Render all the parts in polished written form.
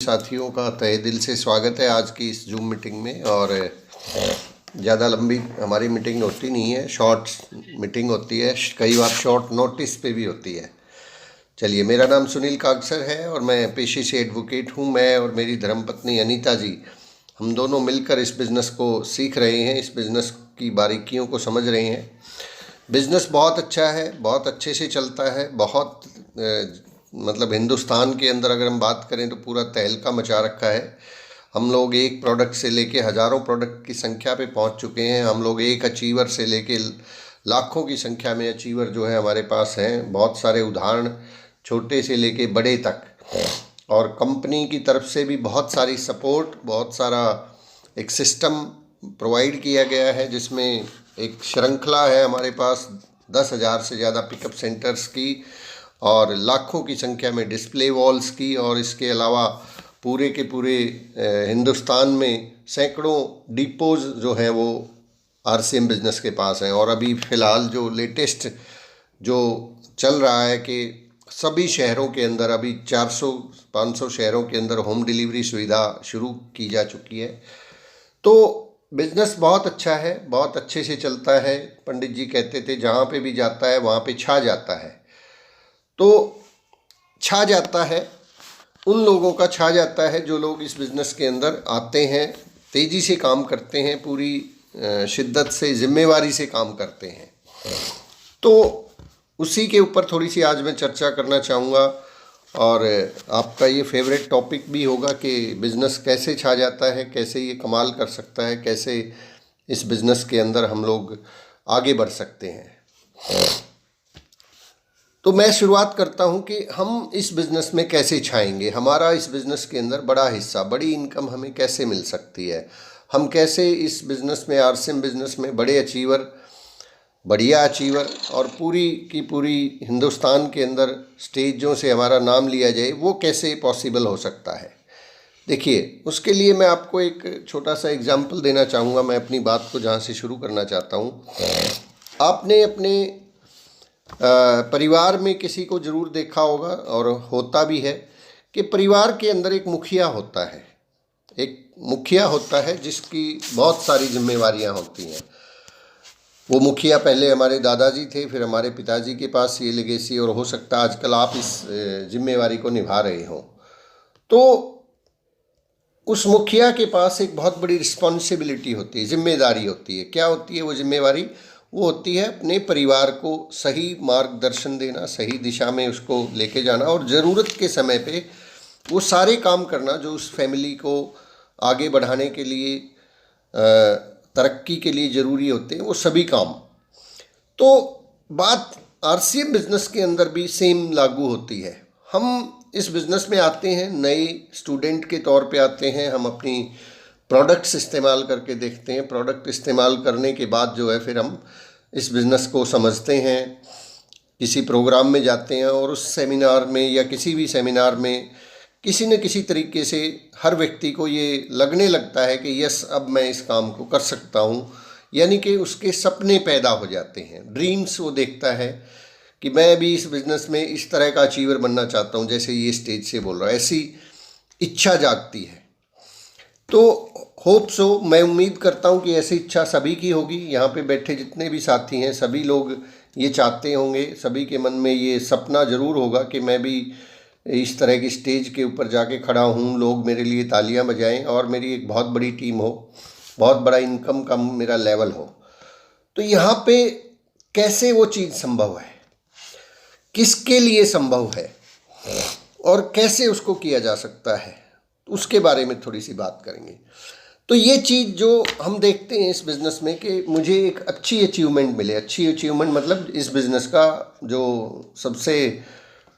साथियों का तहे दिल से स्वागत है आज की इस जूम मीटिंग में। और ज़्यादा लंबी हमारी मीटिंग होती नहीं है, शॉर्ट मीटिंग होती है, कई बार शॉर्ट नोटिस पे भी होती है। चलिए, मेरा नाम सुनील कागसर है और मैं पेशे से एडवोकेट हूँ। मैं और मेरी धर्मपत्नी अनीता जी, हम दोनों मिलकर इस बिज़नेस को सीख रहे हैं, इस बिज़नेस की बारीकियों को समझ रहे हैं। बिज़नेस बहुत अच्छा है, बहुत अच्छे से चलता है, बहुत मतलब हिंदुस्तान के अंदर अगर हम बात करें तो पूरा तहलका मचा रखा है। हम लोग एक प्रोडक्ट से लेके हज़ारों प्रोडक्ट की संख्या पे पहुंच चुके हैं। हम लोग एक अचीवर से लेके लाखों की संख्या में अचीवर जो है हमारे पास हैं। बहुत सारे उदाहरण, छोटे से लेके बड़े तक। और कंपनी की तरफ से भी बहुत सारी सपोर्ट, बहुत सारा एक सिस्टम प्रोवाइड किया गया है, जिसमें एक श्रृंखला है हमारे पास 10,000 से ज़्यादा पिकअप सेंटर्स की और लाखों की संख्या में डिस्प्ले वॉल्स की। और इसके अलावा पूरे के पूरे हिंदुस्तान में सैकड़ों डिपोज जो हैं वो आरसीएम बिज़नेस के पास हैं। और अभी फ़िलहाल जो लेटेस्ट जो चल रहा है कि सभी शहरों के अंदर, अभी 400-500 शहरों के अंदर होम डिलीवरी सुविधा शुरू की जा चुकी है। तो बिज़नेस बहुत अच्छा है, बहुत अच्छे से चलता है। पंडित जी कहते थे जहाँ पे भी जाता है वहाँ पे छा जाता है। तो छा जाता है उन लोगों का, छा जाता है जो लोग इस बिज़नेस के अंदर आते हैं, तेज़ी से काम करते हैं, पूरी शिद्दत से, जिम्मेवारी से काम करते हैं। तो उसी के ऊपर थोड़ी सी आज मैं चर्चा करना चाहूँगा। और आपका ये फेवरेट टॉपिक भी होगा कि बिज़नेस कैसे छा जाता है, कैसे ये कमाल कर सकता है, कैसे इस बिज़नेस के अंदर हम लोग आगे बढ़ सकते हैं। तो मैं शुरुआत करता हूं कि हम इस बिज़नेस में कैसे छाएंगे। हमारा इस बिज़नेस के अंदर बड़ा हिस्सा, बड़ी इनकम हमें कैसे मिल सकती है। हम कैसे इस बिज़नेस में, आरसीएम बिज़नेस में बड़े अचीवर, बढ़िया अचीवर और पूरी की पूरी हिंदुस्तान के अंदर स्टेजों से हमारा नाम लिया जाए, वो कैसे पॉसिबल हो सकता है। देखिए, उसके लिए मैं आपको एक छोटा सा एग्जाम्पल देना चाहूँगा। मैं अपनी बात को जहाँ से शुरू करना चाहता हूँ, आपने अपने परिवार में किसी को ज़रूर देखा होगा और होता भी है कि परिवार के अंदर एक मुखिया होता है। एक मुखिया होता है जिसकी बहुत सारी जिम्मेवारियां होती हैं। वो मुखिया पहले हमारे दादाजी थे, फिर हमारे पिताजी के पास ये लेगेसी, और हो सकता है आजकल आप इस जिम्मेवारी को निभा रहे हो। तो उस मुखिया के पास एक बहुत बड़ी रिस्पॉन्सिबिलिटी होती है, जिम्मेदारी होती है। क्या होती है वो जिम्मेवारी? वो होती है अपने परिवार को सही मार्गदर्शन देना, सही दिशा में उसको लेके जाना, और ज़रूरत के समय पे वो सारे काम करना जो उस फैमिली को आगे बढ़ाने के लिए, तरक्की के लिए ज़रूरी होते हैं, वो सभी काम। तो बात आरसीएम बिज़नेस के अंदर भी सेम लागू होती है। हम इस बिज़नेस में आते हैं, नए स्टूडेंट के तौर पे आते हैं। हम अपनी प्रोडक्ट्स इस्तेमाल करके देखते हैं। प्रोडक्ट इस्तेमाल करने के बाद जो है फिर हम इस बिज़नेस को समझते हैं, किसी प्रोग्राम में जाते हैं और उस सेमिनार में या किसी भी सेमिनार में किसी न किसी तरीके से हर व्यक्ति को ये लगने लगता है कि यस, अब मैं इस काम को कर सकता हूँ। यानी कि उसके सपने पैदा हो जाते हैं, ड्रीम्स वो देखता है कि मैं भी इस बिज़नेस में इस तरह का अचीवर बनना चाहता हूँ, जैसे ये स्टेज से बोल रहा है, ऐसी इच्छा जागती है। तो होप सो, मैं उम्मीद करता हूँ कि ऐसी इच्छा सभी की होगी। यहाँ पे बैठे जितने भी साथी हैं, सभी लोग ये चाहते होंगे, सभी के मन में ये सपना ज़रूर होगा कि मैं भी इस तरह की स्टेज के ऊपर जाके खड़ा हूँ, लोग मेरे लिए तालियां बजाएं और मेरी एक बहुत बड़ी टीम हो, बहुत बड़ा इनकम का मेरा लेवल हो। तो यहाँ पे कैसे वो चीज़ संभव है, किसके लिए संभव है और कैसे उसको किया जा सकता है, उसके बारे में थोड़ी सी बात करेंगे। तो ये चीज़ जो हम देखते हैं इस बिज़नेस में कि मुझे एक अच्छी अचीवमेंट मिले। अच्छी अचीवमेंट मतलब इस बिज़नेस का जो सबसे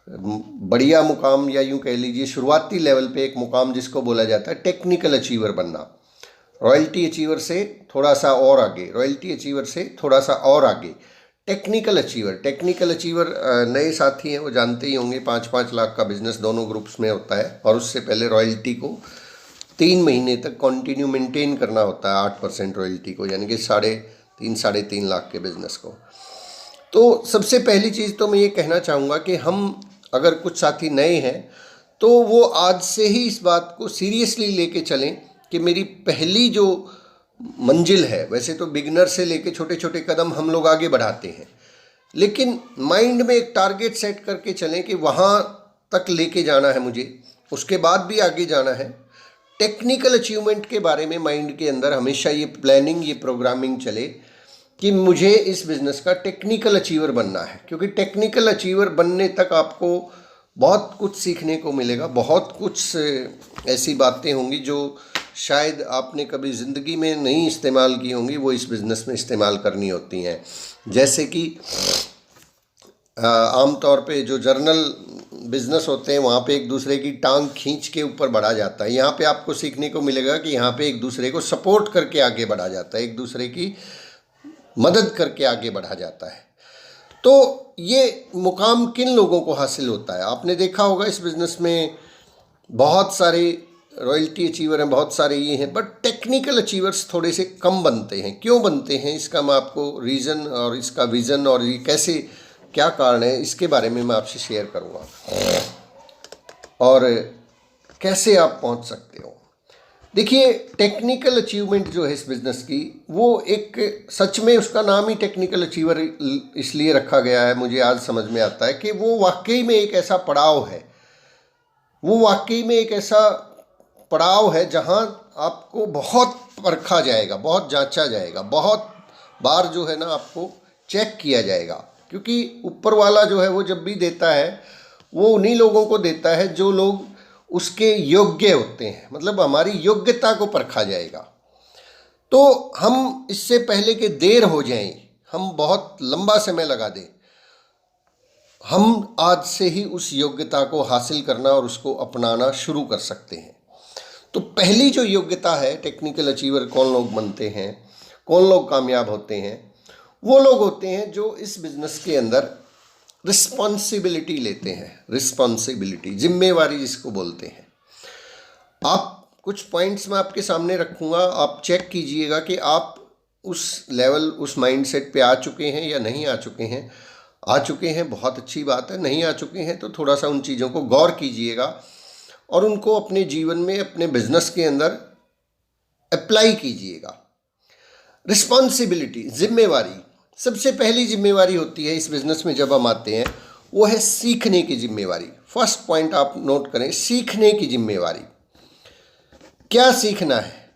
बढ़िया मुकाम, या यूँ कह लीजिए शुरुआती लेवल पे एक मुकाम जिसको बोला जाता है टेक्निकल अचीवर बनना। रॉयल्टी अचीवर से थोड़ा सा और आगे, रॉयल्टी अचीवर से थोड़ा सा और आगे टेक्निकल अचीवर। टेक्निकल अचीवर नए साथी हैं वो जानते ही होंगे, 5-5 लाख का बिज़नेस दोनों ग्रुप्स में होता है। और उससे पहले रॉयल्टी को 3 महीने तक कंटिन्यू मेंटेन करना होता है, 8% रॉयल्टी को, यानी कि 3.5 लाख के बिज़नेस को। तो सबसे पहली चीज़ तो मैं ये कहना चाहूँगा कि हम अगर कुछ साथी नए हैं तो वो आज से ही इस बात को सीरियसली लेके चलें कि मेरी पहली जो मंजिल है, वैसे तो बिगनर से लेके छोटे छोटे कदम हम लोग आगे बढ़ाते हैं, लेकिन माइंड में एक टारगेट सेट करके चलें कि वहाँ तक लेके जाना है मुझे, उसके बाद भी आगे जाना है। टेक्निकल अचीवमेंट के बारे में माइंड के अंदर हमेशा ये प्लानिंग, ये प्रोग्रामिंग चले कि मुझे इस बिज़नेस का टेक्निकल अचीवर बनना है, क्योंकि टेक्निकल अचीवर बनने तक आपको बहुत कुछ सीखने को मिलेगा, बहुत कुछ ऐसी बातें होंगी जो शायद आपने कभी ज़िंदगी में नहीं इस्तेमाल की होंगी, वो इस बिज़नेस में इस्तेमाल करनी होती हैं। जैसे कि आम तौर पे जो जर्नल बिज़नेस होते हैं वहाँ पे एक दूसरे की टांग खींच के ऊपर बढ़ा जाता है। यहाँ पे आपको सीखने को मिलेगा कि यहाँ पे एक दूसरे को सपोर्ट करके आगे बढ़ा जाता है, एक दूसरे की मदद करके आगे बढ़ा जाता है। तो ये मुकाम किन लोगों को हासिल होता है? आपने देखा होगा इस बिज़नेस में बहुत सारे रॉयल्टी अचीवर हैं, बहुत सारे ये हैं, बट टेक्निकल अचीवर्स थोड़े से कम बनते हैं। क्यों बनते हैं, इसका मैं आपको रीज़न और इसका विज़न और ये कैसे, क्या कारण है, इसके बारे में मैं आपसे शेयर करूँगा और कैसे आप पहुँच सकते हो। देखिए, टेक्निकल अचीवमेंट जो है इस बिज़नेस की, वो एक सच में उसका नाम ही टेक्निकल अचीवर इसलिए रखा गया है, मुझे आज समझ में आता है कि वो वाकई में एक ऐसा पड़ाव है, वो वाकई में एक ऐसा पड़ाव है जहाँ आपको बहुत परखा जाएगा, बहुत जांचा जाएगा, बहुत बार जो है ना आपको चेक किया जाएगा, क्योंकि ऊपर वाला जो है वो जब भी देता है वो उन्हीं लोगों को देता है जो लोग उसके योग्य होते हैं, मतलब हमारी योग्यता को परखा जाएगा। तो हम इससे पहले कि देर हो जाए, हम बहुत लंबा समय लगा दें, हम आज से ही उस योग्यता को हासिल करना और उसको अपनाना शुरू कर सकते हैं। तो पहली जो योग्यता है, टेक्निकल अचीवर कौन लोग बनते हैं, कौन लोग कामयाब होते हैं, वो लोग होते हैं जो इस बिज़नेस के अंदर रिस्पॉन्सिबिलिटी लेते हैं। रिस्पॉन्सिबिलिटी, जिम्मेवारी जिसको बोलते हैं। आप कुछ पॉइंट्स मैं आपके सामने रखूँगा, आप चेक कीजिएगा कि आप उस लेवल, उस माइंडसेट पे आ चुके हैं या नहीं आ चुके हैं। आ चुके हैं, बहुत अच्छी बात है। नहीं आ चुके हैं तो थोड़ा सा उन चीज़ों को गौर कीजिएगा और उनको अपने जीवन में, अपने बिजनेस के अंदर अप्लाई कीजिएगा। रिस्पॉन्सिबिलिटी, जिम्मेवारी, सबसे पहली जिम्मेवारी होती है इस बिज़नेस में जब हम आते हैं, वो है सीखने की जिम्मेवारी। फर्स्ट पॉइंट आप नोट करें, सीखने की जिम्मेवारी। क्या सीखना है?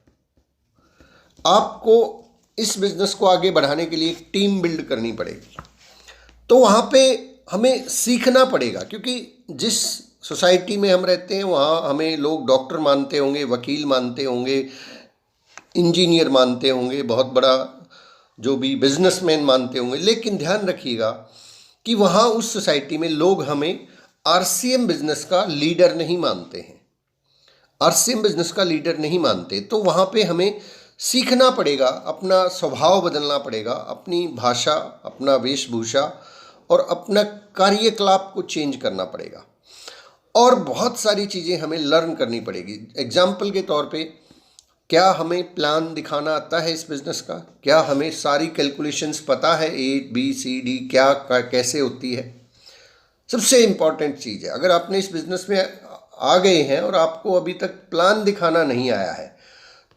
आपको इस बिज़नेस को आगे बढ़ाने के लिए एक टीम बिल्ड करनी पड़ेगी। तो वहाँ पे हमें सीखना पड़ेगा, क्योंकि जिस सोसाइटी में हम रहते हैं वहाँ हमें लोग डॉक्टर मानते होंगे, वकील मानते होंगे, इंजीनियर मानते होंगे, बहुत बड़ा जो भी बिजनेसमैन मानते होंगे, लेकिन ध्यान रखिएगा कि वहाँ उस सोसाइटी में लोग हमें आरसीएम बिजनेस का लीडर नहीं मानते हैं, आरसीएम बिजनेस का लीडर नहीं मानते। तो वहाँ पे हमें सीखना पड़ेगा, अपना स्वभाव बदलना पड़ेगा, अपनी भाषा, अपना वेशभूषा और अपना कार्यकलाप को चेंज करना पड़ेगा और बहुत सारी चीज़ें हमें लर्न करनी पड़ेगी। एग्जाम्पल के तौर पे, क्या हमें प्लान दिखाना आता है इस बिज़नेस का? क्या हमें सारी कैलकुलेशंस पता है, ABCD क्या कैसे होती है? सबसे इम्पॉर्टेंट चीज़ है, अगर आपने इस बिज़नेस में आ गए हैं और आपको अभी तक प्लान दिखाना नहीं आया है,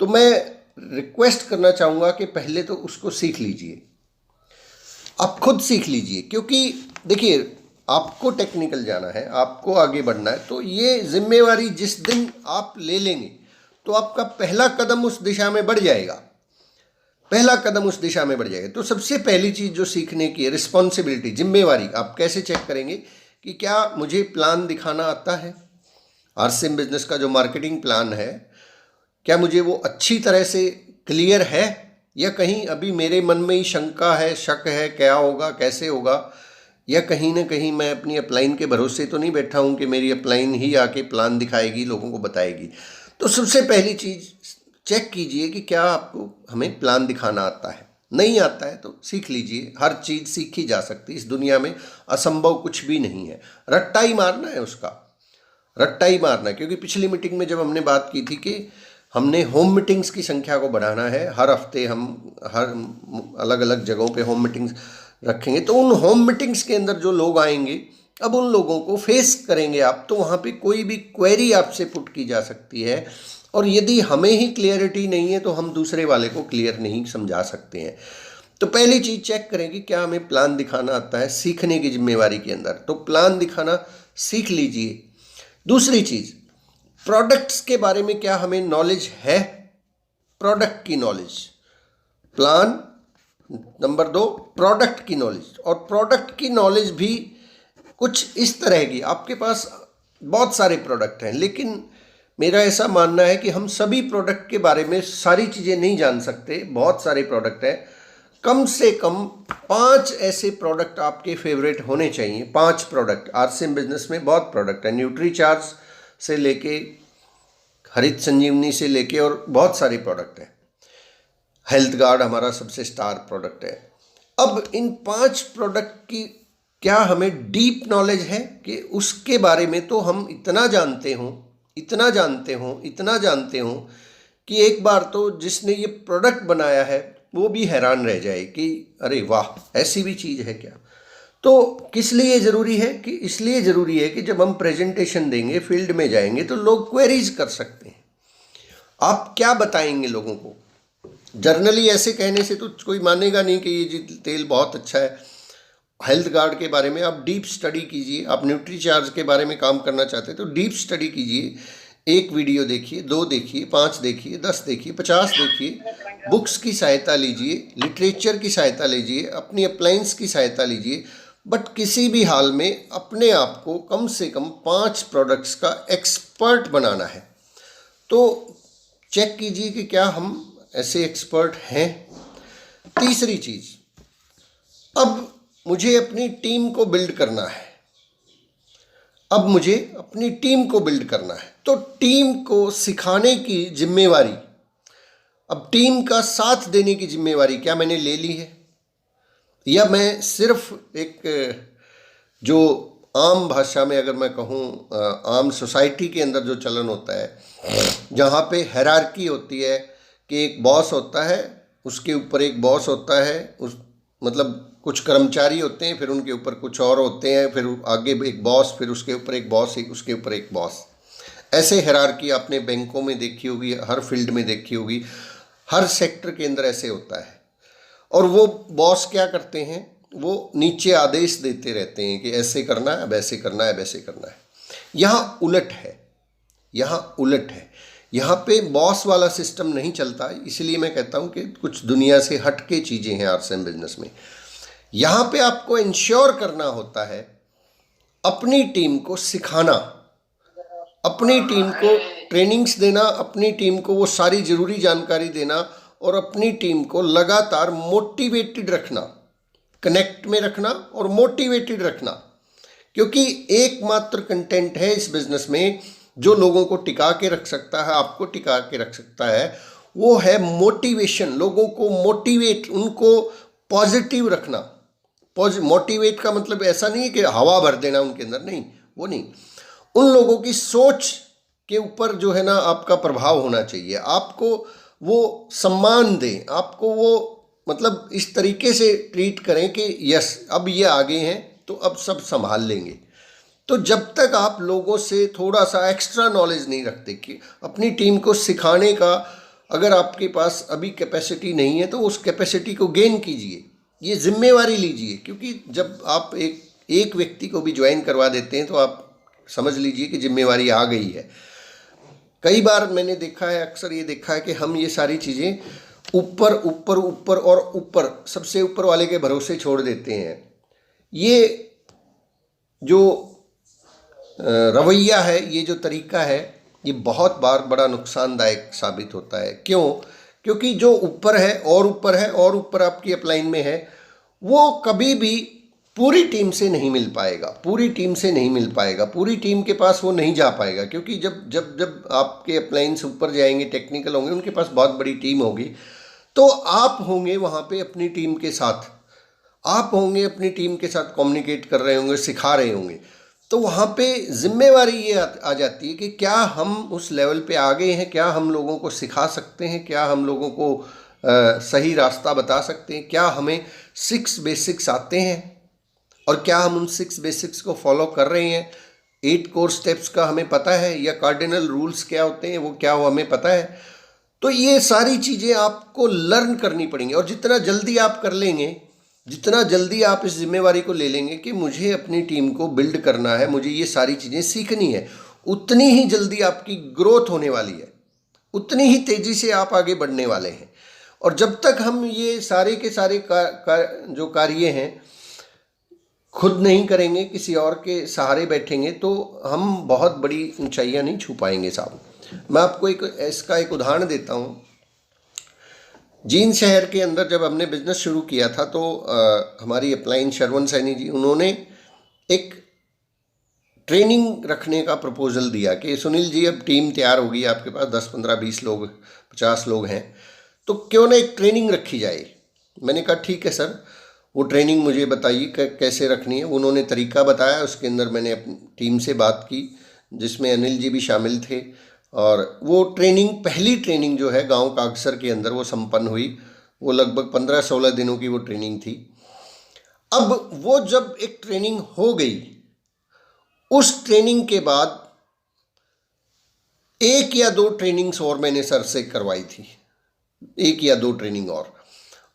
तो मैं रिक्वेस्ट करना चाहूँगा कि पहले तो उसको सीख लीजिए, आप खुद सीख लीजिए। क्योंकि देखिए, आपको टेक्निकल जाना है, आपको आगे बढ़ना है, तो ये जिम्मेवारी जिस दिन आप ले लेंगे तो आपका पहला कदम उस दिशा में बढ़ जाएगा, पहला कदम उस दिशा में बढ़ जाएगा। तो सबसे पहली चीज़ जो सीखने की है, रिस्पॉन्सिबिलिटी, जिम्मेवारी। आप कैसे चेक करेंगे कि क्या मुझे प्लान दिखाना आता है? आरसीएम बिजनेस का जो मार्केटिंग प्लान है, क्या मुझे वो अच्छी तरह से क्लियर है या कहीं अभी मेरे मन में ही शंका है, शक है, क्या होगा, कैसे होगा, या कहीं ना कहीं मैं अपनी अपलाइन के भरोसे तो नहीं बैठा हूँ कि मेरी अपलाइन ही आके प्लान दिखाएगी, लोगों को बताएगी। तो सबसे पहली चीज़ चेक कीजिए कि क्या आपको, हमें प्लान दिखाना आता है। नहीं आता है तो सीख लीजिए, हर चीज़ सीखी जा सकती है, इस दुनिया में असंभव कुछ भी नहीं है। रट्टा ही मारना है उसका, रट्टा ही मारना है। क्योंकि पिछली मीटिंग में जब हमने बात की थी कि हमने होम मीटिंग्स की संख्या को बढ़ाना है, हर हफ्ते हम हर अलग अलग जगहों पे होम मीटिंग्स रखेंगे, तो उन होम मीटिंग्स के अंदर जो लोग आएंगे अब उन लोगों को फेस करेंगे आप, तो वहाँ पे कोई भी क्वेरी आपसे पुट की जा सकती है, और यदि हमें ही क्लियरिटी नहीं है तो हम दूसरे वाले को क्लियर नहीं समझा सकते हैं। तो पहली चीज़ चेक करें कि क्या हमें प्लान दिखाना आता है सीखने की जिम्मेवारी के अंदर, तो प्लान दिखाना सीख लीजिए। दूसरी चीज़, प्रोडक्ट्स के बारे में क्या हमें नॉलेज है, प्रोडक्ट की नॉलेज, प्लान नंबर 2 प्रोडक्ट की नॉलेज। और प्रोडक्ट की नॉलेज भी कुछ इस तरह की, आपके पास बहुत सारे प्रोडक्ट हैं, लेकिन मेरा ऐसा मानना है कि हम सभी प्रोडक्ट के बारे में सारी चीज़ें नहीं जान सकते। बहुत सारे प्रोडक्ट हैं, कम से कम 5 ऐसे प्रोडक्ट आपके फेवरेट होने चाहिए। 5 प्रोडक्ट, आरसीएम बिजनेस में बहुत प्रोडक्ट है, न्यूट्रीचार्ज से लेके हरित संजीवनी से लेके और बहुत सारे प्रोडक्ट हैं। हेल्थ गार्ड हमारा सबसे स्टार प्रोडक्ट है। अब इन 5 प्रोडक्ट की क्या हमें डीप नॉलेज है कि उसके बारे में तो हम इतना जानते हों कि एक बार तो जिसने ये प्रोडक्ट बनाया है वो भी हैरान रह जाए कि अरे वाह, ऐसी भी चीज़ है क्या। तो किस लिए ज़रूरी है कि इसलिए ज़रूरी है कि जब हम प्रेजेंटेशन देंगे, फील्ड में जाएंगे, तो लोग क्वेरीज कर सकते हैं। आप क्या बताएंगे लोगों को? जर्नली ऐसे कहने से तो कोई मानेगा नहीं कि ये जी तेल बहुत अच्छा है। हेल्थ गार्ड के बारे में आप डीप स्टडी कीजिए। आप न्यूट्रीचार्ज के बारे में काम करना चाहते हैं तो डीप स्टडी कीजिए। एक वीडियो देखिए, 2 देखिए, 5 देखिए, 10 देखिए, 50 देखिए, बुक्स की सहायता लीजिए, लिटरेचर की सहायता लीजिए, अपनी अप्लायंस की सहायता लीजिए, बट किसी भी हाल में अपने आप को कम से कम 5 प्रोडक्ट्स का एक्सपर्ट बनाना है। तो चेक कीजिए कि क्या हम ऐसे एक्सपर्ट हैं। तीसरी चीज़, अब मुझे अपनी टीम को बिल्ड करना है। तो टीम को सिखाने की जिम्मेवारी, अब टीम का साथ देने की जिम्मेवारी क्या मैंने ले ली है, या मैं सिर्फ एक, जो आम भाषा में अगर मैं कहूँ, आम सोसाइटी के अंदर जो चलन होता है, जहाँ पे हायरार्की होती है कि एक बॉस होता है, उसके ऊपर एक बॉस होता है, उस मतलब कुछ कर्मचारी होते हैं, फिर उनके ऊपर कुछ और होते हैं, फिर आगे एक बॉस, फिर उसके ऊपर एक बॉस, उसके ऊपर एक बॉस। ऐसे हायरार्की आपने बैंकों में देखी होगी, हर फील्ड में देखी होगी, हर सेक्टर के अंदर ऐसे होता है। और वो बॉस क्या करते हैं, वो नीचे आदेश देते रहते हैं कि ऐसे करना है, वैसे करना है, वैसे करना है। यहाँ उलट है, यहाँ पे बॉस वाला सिस्टम नहीं चलता। इसलिए मैं कहता हूँ कि कुछ दुनिया से हट के चीज़ें हैं आरसीएम बिजनेस में। यहाँ पे आपको इंश्योर करना होता है, अपनी टीम को सिखाना, अपनी टीम को ट्रेनिंग्स देना, अपनी टीम को वो सारी ज़रूरी जानकारी देना, और अपनी टीम को लगातार मोटिवेटेड रखना, कनेक्ट में रखना और मोटिवेटेड रखना। क्योंकि एकमात्र कंटेंट है इस बिज़नेस में जो लोगों को टिका के रख सकता है, आपको टिका के रख सकता है, वो है मोटिवेशन। लोगों को मोटिवेट, उनको पॉजिटिव रखना। मोटिवेट का मतलब ऐसा नहीं है कि हवा भर देना उनके अंदर, नहीं, वो नहीं। उन लोगों की सोच के ऊपर जो है ना आपका प्रभाव होना चाहिए। आपको वो सम्मान दें, आपको वो मतलब इस तरीके से ट्रीट करें कि यस, अब ये आगे हैं तो अब सब संभाल लेंगे। तो जब तक आप लोगों से थोड़ा सा एक्स्ट्रा नॉलेज नहीं रखते कि अपनी टीम को सिखाने का, अगर आपके पास अभी कैपेसिटी नहीं है तो उस कैपेसिटी को गेन कीजिए, ये जिम्मेवारी लीजिए। क्योंकि जब आप एक व्यक्ति को भी ज्वाइन करवा देते हैं तो आप समझ लीजिए कि जिम्मेवारी आ गई है। कई बार मैंने देखा है, अक्सर ये देखा है कि हम ये सारी चीज़ें ऊपर सबसे ऊपर वाले के भरोसे छोड़ देते हैं। ये जो रवैया है, ये जो तरीका है, ये बहुत बार बड़ा नुकसानदायक साबित होता है। क्यों? क्योंकि जो ऊपर है और ऊपर आपकी अपलाइन में है, वो कभी भी पूरी टीम से नहीं मिल पाएगा, पूरी टीम के पास वो नहीं जा पाएगा। क्योंकि जब आपके अपलाइंस ऊपर जाएंगे, टेक्निकल होंगे, उनके पास बहुत बड़ी टीम होगी, तो आप होंगे वहाँ पे अपनी टीम के साथ, कम्युनिकेट कर रहे होंगे, सिखा रहे होंगे। तो वहाँ पे जिम्मेवारी ये आ जाती है कि क्या हम उस लेवल पे आ गए हैं, क्या हम लोगों को सिखा सकते हैं, क्या हम लोगों को सही रास्ता बता सकते हैं, क्या हमें 6 बेसिक्स आते हैं। और क्या हम उन 6 बेसिक्स को फॉलो कर रहे हैं? 8 कोर स्टेप्स का हमें पता है, या कार्डिनल रूल्स क्या होते हैं वो क्या वो हमें पता है? तो ये सारी चीज़ें आपको लर्न करनी पड़ेंगी, और जितना जल्दी आप कर लेंगे, जितना जल्दी आप इस जिम्मेवारी को ले लेंगे कि मुझे अपनी टीम को बिल्ड करना है, मुझे ये सारी चीज़ें सीखनी है, उतनी ही जल्दी आपकी ग्रोथ होने वाली है, उतनी ही तेज़ी से आप आगे बढ़ने वाले हैं। और जब तक हम ये सारे के सारे जो कार्य हैं खुद नहीं करेंगे, किसी और के सहारे बैठेंगे, तो हम बहुत बड़ी ऊंचाइयां नहीं छू पाएंगे साहब। मैं आपको इसका एक उदाहरण देता हूँ। जींद शहर के अंदर जब हमने बिजनेस शुरू किया था तो हमारी अपलाइन शरवण सैनी जी, उन्होंने एक ट्रेनिंग रखने का प्रपोजल दिया कि सुनील जी, अब टीम तैयार होगी, आपके पास 10, 15, 20 लोग, 50 लोग हैं, तो क्यों ना एक ट्रेनिंग रखी जाए। मैंने कहा ठीक है सर, वो ट्रेनिंग मुझे बताइए कैसे रखनी है। उन्होंने तरीका बताया, उसके अंदर मैंने अपनी टीम से बात की जिसमें अनिल जी भी शामिल थे, और वो ट्रेनिंग, पहली ट्रेनिंग जो है गांव कागसर के अंदर वो संपन्न हुई। वो लगभग 15-16 दिनों की वो ट्रेनिंग थी। अब वो जब एक ट्रेनिंग हो गई, उस ट्रेनिंग के बाद 1 या 2 ट्रेनिंग्स और मैंने सर से करवाई थी, 1 या 2 ट्रेनिंग और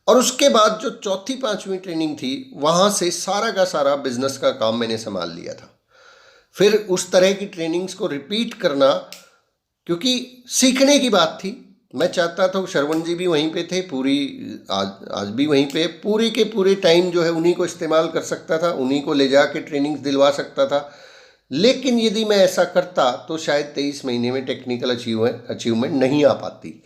उसके बाद जो चौथी 5वीं ट्रेनिंग थी, वहाँ से सारा का सारा बिजनेस का काम मैंने संभाल लिया था। फिर उस तरह की ट्रेनिंग्स को रिपीट करना, क्योंकि सीखने की बात थी। मैं चाहता था, शरवण जी भी वहीं पे थे, पूरी आज भी वहीं पे, पूरे के पूरे टाइम जो है उन्हीं को इस्तेमाल कर सकता था, उन्हीं को ले जा के ट्रेनिंग्स दिलवा सकता था। लेकिन यदि मैं ऐसा करता तो शायद 23 महीने में टेक्निकल अचीवमेंट नहीं आ पाती।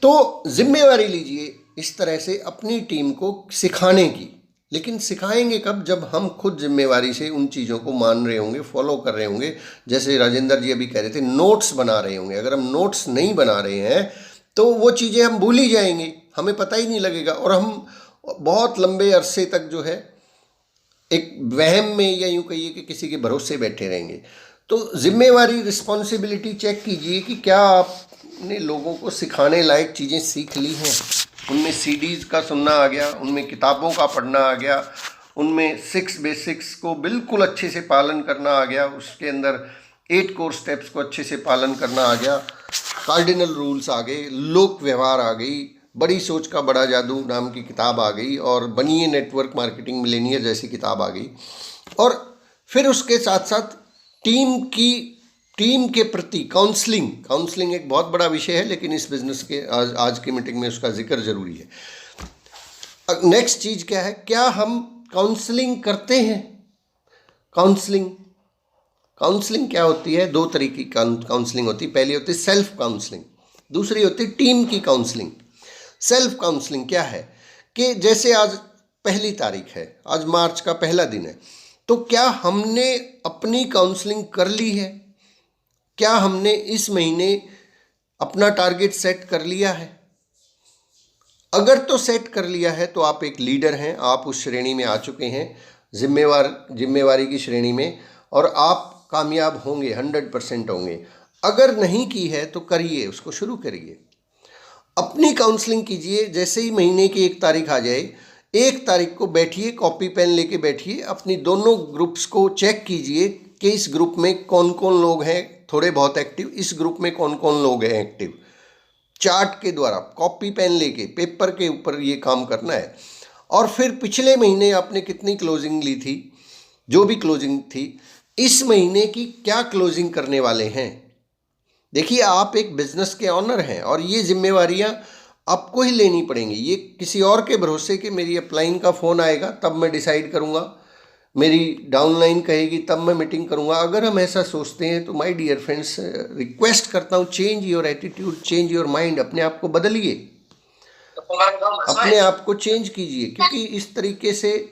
तो जिम्मेवारी लीजिए इस तरह से अपनी टीम को सिखाने की। लेकिन सिखाएंगे कब? जब हम खुद जिम्मेवारी से उन चीज़ों को मान रहे होंगे, फॉलो कर रहे होंगे। जैसे राजेंद्र जी अभी कह रहे थे, नोट्स बना रहे होंगे। अगर हम नोट्स नहीं बना रहे हैं तो वो चीज़ें हम भूल ही जाएंगे, हमें पता ही नहीं लगेगा, और हम बहुत लंबे अरसे तक जो है एक वहम में, या यूँ कहिए कि किसी के भरोसे बैठे रहेंगे। तो जिम्मेवारी, रिस्पॉन्सिबिलिटी चेक कीजिए कि क्या आपने लोगों को सिखाने लायक चीज़ें सीख ली हैं। उनमें सीडीज़ का सुनना आ गया, उनमें किताबों का पढ़ना आ गया, उनमें 6 बेसिक्स को बिल्कुल अच्छे से पालन करना आ गया, उसके अंदर 8 कोर स्टेप्स को अच्छे से पालन करना आ गया, कार्डिनल रूल्स आ गए, लोक व्यवहार आ गई, बड़ी सोच का बड़ा जादू नाम की किताब आ गई, और बनिए नेटवर्क मार्केटिंग मिलेनियर जैसी किताब आ गई। और फिर उसके साथ साथ टीम के प्रति काउंसलिंग एक बहुत बड़ा विषय है, लेकिन इस बिजनेस के आज की मीटिंग में उसका जिक्र जरूरी है। नेक्स्ट चीज़ क्या है? क्या हम काउंसलिंग करते हैं? काउंसलिंग क्या होती है? 2 तरीके की काउंसलिंग होती है। पहली होती है सेल्फ काउंसलिंग, दूसरी होती है टीम की काउंसलिंग। सेल्फ काउंसलिंग क्या है कि जैसे आज 1 तारीख है, आज मार्च का पहला दिन है, तो क्या हमने अपनी काउंसलिंग कर ली है? क्या हमने इस महीने अपना टारगेट सेट कर लिया है? अगर तो सेट कर लिया है तो आप एक लीडर हैं, आप उस श्रेणी में आ चुके हैं, जिम्मेवारी की श्रेणी में, और आप कामयाब होंगे, 100% होंगे। अगर नहीं की है तो करिए, उसको शुरू करिए, अपनी काउंसलिंग कीजिए। जैसे ही महीने की 1 तारीख आ जाए, 1 तारीख को बैठिए, कॉपी पेन लेके बैठिए, अपनी दोनों ग्रुप्स को चेक कीजिए कि इस ग्रुप में कौन कौन लोग हैं थोड़े बहुत एक्टिव, इस ग्रुप में कौन कौन लोग हैं एक्टिव। चार्ट के द्वारा, कॉपी पेन लेके पेपर के ऊपर ये काम करना है। और फिर पिछले महीने आपने कितनी क्लोजिंग ली थी, जो भी क्लोजिंग थी, इस महीने की क्या क्लोजिंग करने वाले हैं। देखिए, आप एक बिजनेस के ऑनर हैं और ये जिम्मेवारियां आपको ही लेनी पड़ेंगी। ये किसी और के भरोसे कि मेरी अपलाइन का फ़ोन आएगा तब मैं डिसाइड करूँगा, मेरी डाउनलाइन कहेगी तब मैं मीटिंग करूँगा। अगर हम ऐसा सोचते हैं तो माय डियर फ्रेंड्स, रिक्वेस्ट करता हूँ, change your attitude, change your mind. अपने आप को बदलिए, अपने आप को चेंज कीजिए, क्योंकि इस तरीके से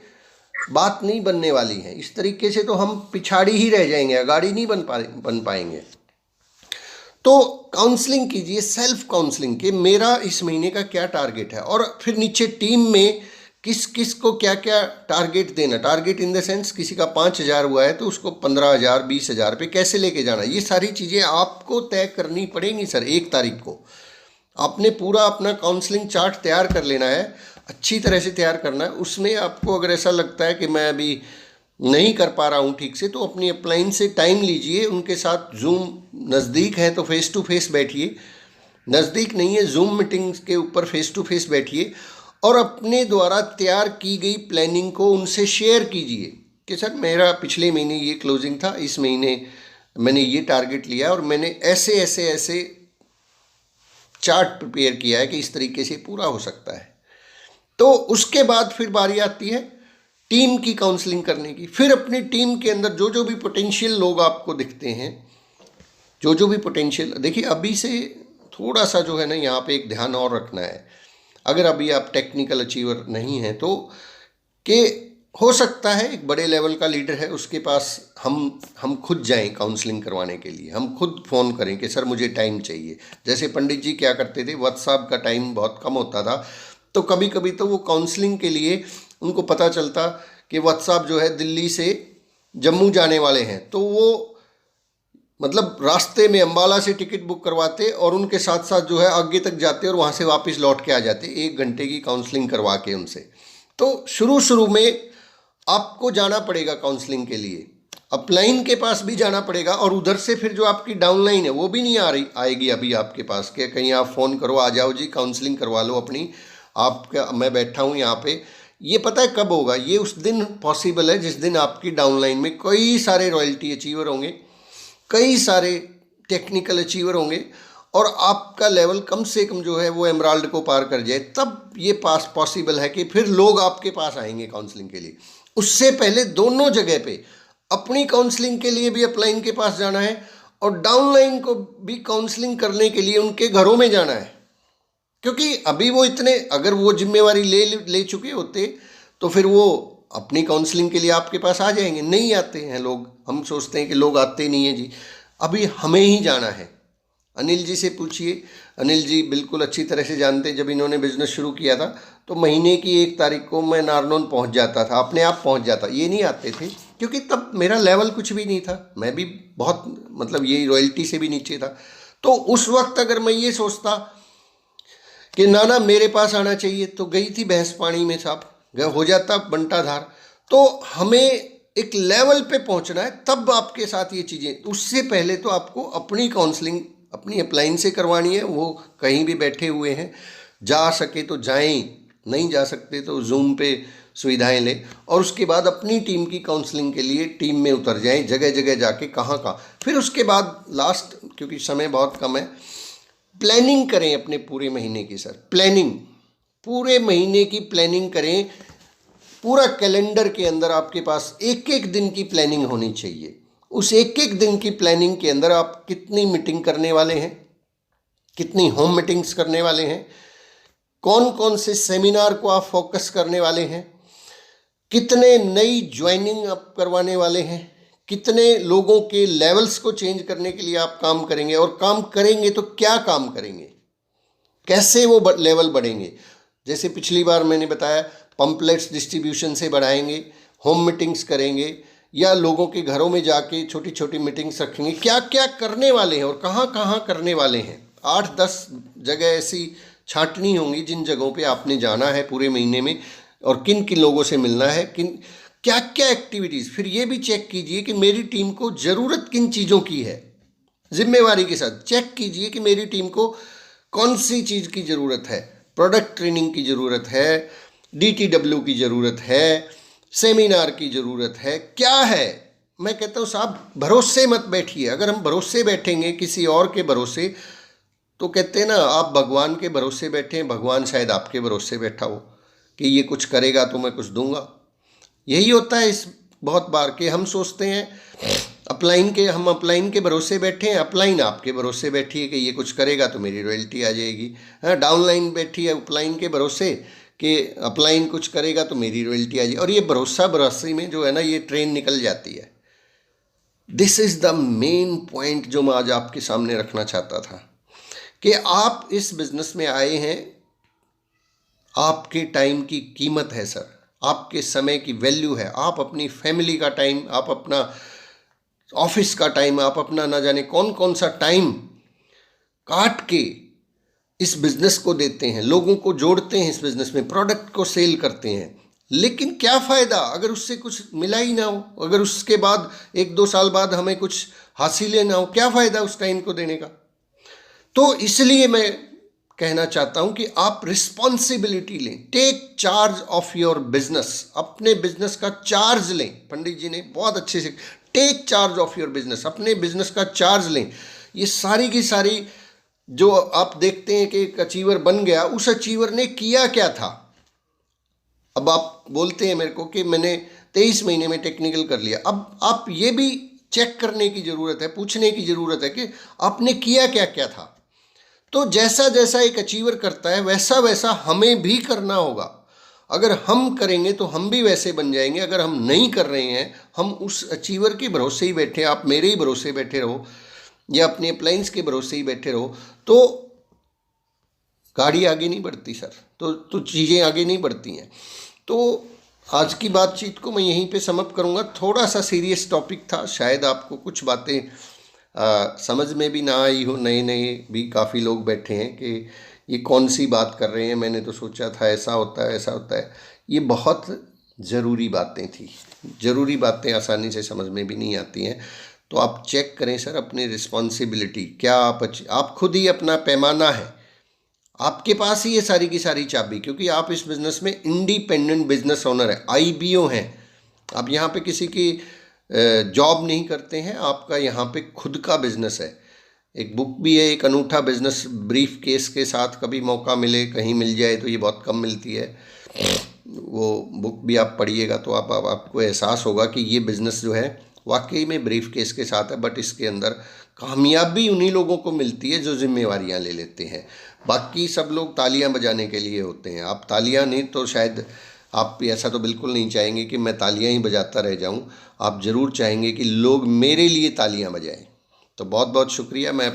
बात नहीं बनने वाली है। इस तरीके से तो हम पिछाड़ी ही रह जाएंगे, आगाड़ी नहीं बन पाएंगे। तो काउंसलिंग कीजिए, सेल्फ काउंसलिंग, कि मेरा इस महीने का क्या टारगेट है, और फिर नीचे टीम में किस किस को क्या क्या टारगेट देना। टारगेट इन द सेंस, किसी का 5,000 हुआ है तो उसको 15,000, 20,000 पे कैसे लेके जाना, ये सारी चीज़ें आपको तय करनी पड़ेंगी। सर 1 तारीख को आपने पूरा अपना काउंसलिंग चार्ट तैयार कर लेना है। अच्छी तरह से तैयार करना है। उसमें आपको अगर ऐसा लगता है कि मैं अभी नहीं कर पा रहा हूँ ठीक से, तो अपनी अपलाइन से टाइम लीजिए, उनके साथ जूम, नज़दीक है तो फेस टू फेस बैठिए, नज़दीक नहीं है जूम मीटिंग्स के ऊपर फेस टू फेस बैठिए और अपने द्वारा तैयार की गई प्लानिंग को उनसे शेयर कीजिए कि सर मेरा पिछले महीने ये क्लोजिंग था, इस महीने मैंने ये टारगेट लिया और मैंने ऐसे ऐसे ऐसे चार्ट प्रिपेयर किया है कि इस तरीके से पूरा हो सकता है। तो उसके बाद फिर बारी आती है टीम की काउंसलिंग करने की। फिर अपनी टीम के अंदर जो जो भी पोटेंशियल लोग आपको दिखते हैं, जो जो भी पोटेंशियल, देखिए अभी से थोड़ा सा जो है ना यहाँ पे एक ध्यान और रखना है। अगर अभी आप टेक्निकल अचीवर नहीं हैं तो कि हो सकता है एक बड़े लेवल का लीडर है, उसके पास हम खुद जाएं काउंसलिंग करवाने के लिए, हम खुद फ़ोन करें कि सर मुझे टाइम चाहिए। जैसे पंडित जी क्या करते थे, व्हाट्सएप का टाइम बहुत कम होता था, तो कभी कभी तो वो काउंसलिंग के लिए उनको पता चलता कि व्हाट्सएप जो है दिल्ली से जम्मू जाने वाले हैं, तो वो मतलब रास्ते में अम्बाला से टिकट बुक करवाते और उनके साथ साथ जो है आगे तक जाते और वहाँ से वापस लौट के आ जाते 1 घंटे की काउंसलिंग करवा के उनसे। तो शुरू में आपको जाना पड़ेगा काउंसलिंग के लिए, अपलाइन के पास भी जाना पड़ेगा और उधर से फिर जो आपकी डाउनलाइन है वो भी नहीं आएगी अभी आपके पास कि कहीं आप फ़ोन करो आ जाओ जी काउंसलिंग करवा लो अपनी, आपका मैं बैठा हूँ यहाँ पे। ये पता है कब होगा? ये उस दिन पॉसिबल है जिस दिन आपकी डाउनलाइन में कई सारे रॉयल्टी अचीवर होंगे, कई सारे टेक्निकल अचीवर होंगे और आपका लेवल कम से कम जो है वो एमराल्ड को पार कर जाए, तब ये पास पॉसिबल है कि फिर लोग आपके पास आएंगे काउंसलिंग के लिए। उससे पहले दोनों जगह पे अपनी काउंसलिंग के लिए भी अपलाइन के पास जाना है और डाउनलाइन को भी काउंसलिंग करने के लिए उनके घरों में जाना है, क्योंकि अभी वो इतने, अगर वो जिम्मेवारी ले चुके होते तो फिर वो अपनी काउंसलिंग के लिए आपके पास आ जाएंगे। नहीं आते हैं लोग, हम सोचते हैं कि लोग आते नहीं हैं जी, अभी हमें ही जाना है। अनिल जी से पूछिए, अनिल जी बिल्कुल अच्छी तरह से जानते हैं, जब इन्होंने बिज़नेस शुरू किया था तो महीने की 1 तारीख को मैं नारनौल पहुंच जाता था, अपने आप पहुंच जाता, ये नहीं आते थे क्योंकि तब मेरा लेवल कुछ भी नहीं था, मैं भी बहुत मतलब ये रॉयल्टी से भी नीचे था। तो उस वक्त अगर मैं ये सोचता कि ना मेरे पास आना चाहिए, तो गई थी भैंस पानी में साहब, हो जाता बंटाधार। तो हमें एक लेवल पे पहुंचना है, तब आपके साथ ये चीज़ें, उससे पहले तो आपको अपनी काउंसलिंग अपनी अपलाइन से करवानी है। वो कहीं भी बैठे हुए हैं, जा सके तो जाएं, नहीं जा सकते तो जूम पे सुविधाएं लें और उसके बाद अपनी टीम की काउंसलिंग के लिए टीम में उतर जाएं, जगह जगह जाके कहाँ कहाँ। फिर उसके बाद लास्ट, क्योंकि समय बहुत कम है, प्लानिंग करें अपने पूरे महीने की। सर प्लानिंग, पूरे महीने की प्लानिंग करें, पूरा कैलेंडर के अंदर आपके पास एक एक दिन की प्लानिंग होनी चाहिए। उस एक एक दिन की प्लानिंग के अंदर आप कितनी मीटिंग करने वाले हैं, कितनी होम मीटिंग्स करने वाले हैं, कौन कौन से सेमिनार को आप फोकस करने वाले हैं, कितने नई ज्वाइनिंग आप करवाने वाले हैं, कितने लोगों के लेवल्स को चेंज करने के लिए आप काम करेंगे, और काम करेंगे तो क्या काम करेंगे, कैसे वो लेवल बढ़ेंगे। जैसे पिछली बार मैंने बताया, पम्पलेट्स डिस्ट्रीब्यूशन से बढ़ाएंगे, होम मीटिंग्स करेंगे या लोगों के घरों में जाके छोटी छोटी मीटिंग्स रखेंगे, क्या क्या करने वाले हैं और कहाँ कहाँ करने वाले हैं। 8-10 जगह ऐसी छांटनी होंगी जिन जगहों पे आपने जाना है पूरे महीने में, और किन किन लोगों से मिलना है, किन क्या क्या एक्टिविटीज़। फिर ये भी चेक कीजिए कि मेरी टीम को ज़रूरत किन चीज़ों की है, जिम्मेवारी के साथ चेक कीजिए कि मेरी टीम को कौन सी चीज़ की ज़रूरत है। प्रोडक्ट ट्रेनिंग की ज़रूरत है, DTW की ज़रूरत है, सेमिनार की ज़रूरत है, क्या है। मैं कहता हूँ साहब भरोसे मत बैठिए। अगर हम भरोसे बैठेंगे किसी और के भरोसे, तो कहते हैं ना, आप भगवान के भरोसे बैठे हैं, भगवान शायद आपके भरोसे बैठा हो कि ये कुछ करेगा तो मैं कुछ दूंगा। यही होता है इस बहुत बार के हम सोचते हैं हम अपलाइन के भरोसे बैठे हैं, अपलाइन आपके भरोसे बैठी है कि ये कुछ करेगा तो मेरी रॉयल्टी आ जाएगी। हाँ, डाउनलाइन बैठी है अपलाइन के भरोसे कि अपलाइन कुछ करेगा तो मेरी रॉयल्टी आ जाएगी, और ये भरोसे में जो है ना ये ट्रेन निकल जाती है। This is the main point जो मैं आज आपके सामने रखना चाहता था कि आप इस बिज़नेस में आए हैं, आपके टाइम की कीमत है सर, आपके समय की वैल्यू है। आप अपनी फैमिली का टाइम, आप अपना ऑफिस का टाइम, आप अपना ना जाने कौन कौन सा टाइम काट के इस बिज़नेस को देते हैं, लोगों को जोड़ते हैं इस बिज़नेस में, प्रोडक्ट को सेल करते हैं, लेकिन क्या फ़ायदा अगर उससे कुछ मिला ही ना हो, अगर उसके बाद 1-2 साल बाद हमें कुछ हासिल ना हो, क्या फ़ायदा उस टाइम को देने का। तो इसलिए मैं कहना चाहता हूं कि आप रिस्पॉन्सिबिलिटी लें, take charge of your business, अपने बिजनेस का चार्ज लें। पंडित जी ने बहुत अच्छे से, take charge of your business, अपने बिजनेस का चार्ज लें। ये सारी की सारी जो आप देखते हैं कि एक अचीवर बन गया, उस अचीवर ने किया क्या था। अब आप बोलते हैं मेरे को कि मैंने 23 महीने में टेक्निकल कर लिया। अब आप ये भी चेक करने की ज़रूरत है, पूछने की ज़रूरत है कि आपने किया क्या क्या था। तो जैसा जैसा एक अचीवर करता है वैसा वैसा हमें भी करना होगा। अगर हम करेंगे तो हम भी वैसे बन जाएंगे। अगर हम नहीं कर रहे हैं, हम उस अचीवर के भरोसे ही बैठे, आप मेरे ही भरोसे बैठे रहो या अपने अप्लायंस के भरोसे ही बैठे रहो, तो गाड़ी आगे नहीं बढ़ती सर, तो चीज़ें आगे नहीं बढ़ती हैं। तो आज की बातचीत को मैं यहीं पे समाप्त करूँगा। थोड़ा सा सीरियस टॉपिक था, शायद आपको कुछ बातें समझ में भी ना आई हो। नए नए भी काफ़ी लोग बैठे हैं कि ये कौन सी बात कर रहे हैं, मैंने तो सोचा था ऐसा होता है ऐसा होता है। ये बहुत ज़रूरी बातें थी, ज़रूरी बातें आसानी से समझ में भी नहीं आती हैं। तो आप चेक करें सर अपनी रिस्पॉन्सिबिलिटी, क्या आप खुद ही अपना पैमाना है, आपके पास ही ये सारी की सारी चाबी, क्योंकि आप इस बिज़नेस में इंडिपेंडेंट बिजनेस ओनर है, IBO हैं। आप यहाँ पे किसी की जॉब नहीं करते हैं, आपका यहाँ पे खुद का बिजनेस है। एक बुक भी है, एक अनूठा बिजनेस ब्रीफ केस के साथ, कभी मौका मिले कहीं मिल जाए तो ये बहुत कम मिलती है, वो बुक भी आप पढ़िएगा तो आपको एहसास होगा कि ये बिज़नेस जो है वाकई में ब्रीफ केस के साथ है। बट इसके अंदर कामयाबी उन्हीं लोगों को मिलती है जो जिम्मेवारियां ले लेते हैं। बाकी सब लोग तालियां बजाने के लिए होते हैं। आप तालियां नहीं तो शायद आप ऐसा तो बिल्कुल नहीं चाहेंगे कि मैं तालियां ही बजाता रह जाऊं। आप ज़रूर चाहेंगे कि लोग मेरे लिए तालियां बजाएं। तो बहुत बहुत शुक्रिया। मैं